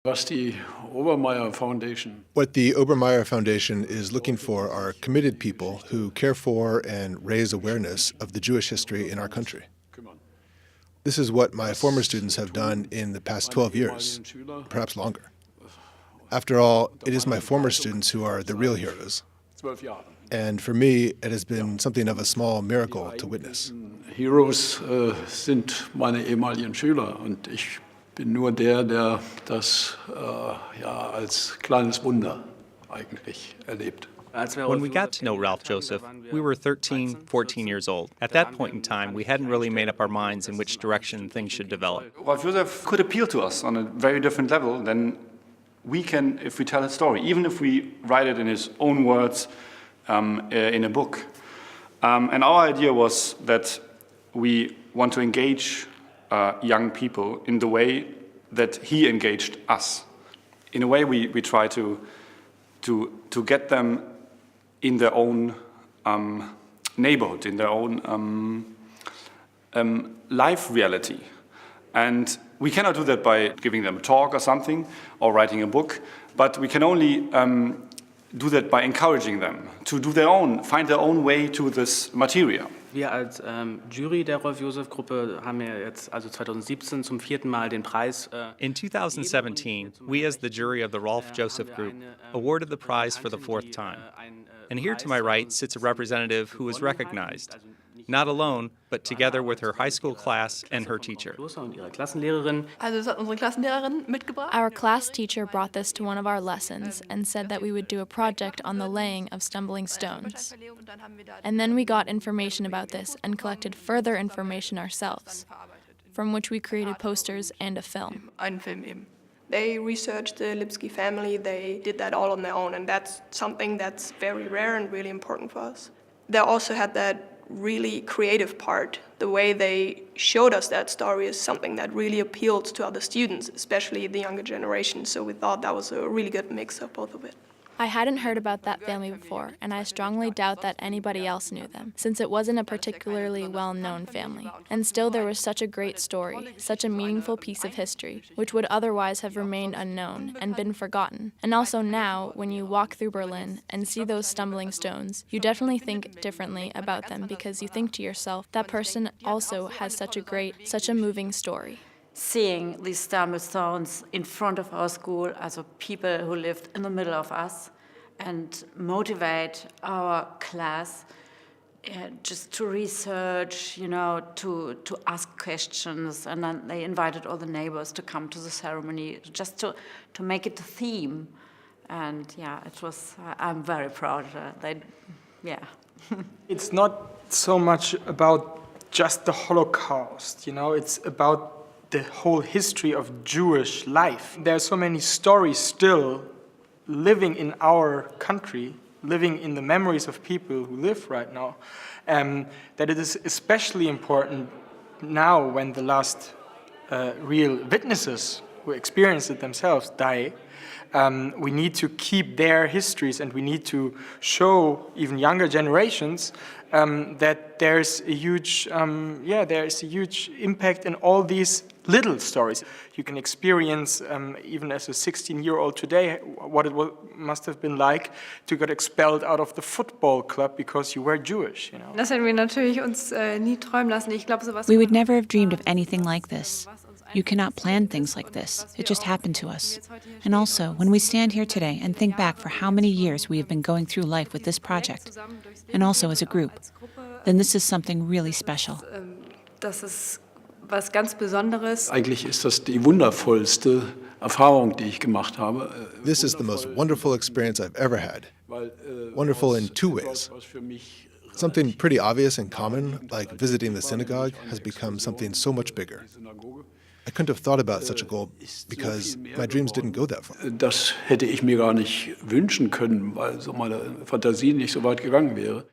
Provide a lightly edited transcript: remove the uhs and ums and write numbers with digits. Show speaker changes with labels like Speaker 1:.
Speaker 1: Was die Obermeier Foundation.
Speaker 2: What the Obermeier Foundation is looking for are committed people who care for and raise awareness of the Jewish history in our country. This is what my former students have done in the past 12 years, perhaps longer. After all, it is my former students who are the real heroes. And for me, it has been something of a small miracle to witness.
Speaker 1: Heroes sind meine ehemaligen Schüler und ich bin nur der das als kleines Wunder eigentlich erlebt.
Speaker 3: When we got to know Rolf Joseph, we were 13, 14 years old. At that point in time, we hadn't really made up our minds in which direction things should develop.
Speaker 4: Rolf Joseph could appeal to us on a very different level than we can if we tell a story, even if we write it in his own words in a book. And our idea was that we want to engage young people in the way that he engaged us. In a way, we try to get them in their own neighborhood, in their own life reality. And we cannot do that by giving them a talk or something, or writing a book, but we can only do that by encouraging them to do find their own way to this material.
Speaker 5: Wir als Jury der Rolf Joseph Gruppe haben ja jetzt also 2017 zum 4. Mal den Preis.
Speaker 3: In 2017, we as the jury of the Rolf Joseph Group awarded the prize for the 4th time. And here to my right sits a representative who was recognized, not alone, but together with her high school class and her teacher.
Speaker 6: Our class teacher brought this to one of our lessons and said that we would do a project on the laying of stumbling stones. And then we got information about this and collected further information ourselves, from which we created posters and a film.
Speaker 7: They researched the Lipsky family, they did that all on their own, and that's something that's very rare and really important for us. They also had that really creative part. The way they showed us that story is something that really appealed to other students, especially the younger generation, so we thought that was a really good mix of both of it.
Speaker 6: I hadn't heard about that family before, and I strongly doubt that anybody else knew them, since it wasn't a particularly well-known family. And still there was such a great story, such a meaningful piece of history, which would otherwise have remained unknown and been forgotten. And also now, when you walk through Berlin and see those stumbling stones, you definitely think differently about them because you think to yourself, that person also has such a moving story.
Speaker 8: Seeing these stumbling stones in front of our school, as people who lived in the middle of us, and motivate our class just to research, to ask questions, and then they invited all the neighbors to come to the ceremony, just to make it a theme. And it was, I'm very proud.
Speaker 9: It's not so much about just the Holocaust, it's about the whole history of Jewish life. There are so many stories still living in our country, living in the memories of people who live right now, that it is especially important now when the last real witnesses who experienced it themselves die. We need to keep their histories, and we need to show even younger generations that there's a huge impact in all these little stories. You can experience, even as a 16-year-old today, what it must have been like to get expelled out of the football club because you were Jewish.
Speaker 10: We would never have dreamed of anything like this. You cannot plan things like this. It just happened to us. And also, when we stand here today and think back for how many years we have been going through life with this project, and also as a group, then this is something really special.
Speaker 1: Eigentlich ist das die wundervollste Erfahrung, die ich gemacht habe.
Speaker 2: This is the most wonderful experience I've ever had. Wonderful in two ways. Something pretty obvious and common, like visiting the synagogue, has become something so much bigger. I couldn't have thought about such a goal because my dreams didn't go that far.
Speaker 1: Das hätte ich mir gar nicht wünschen können, weil so meine Fantasie nicht so weit gegangen wäre.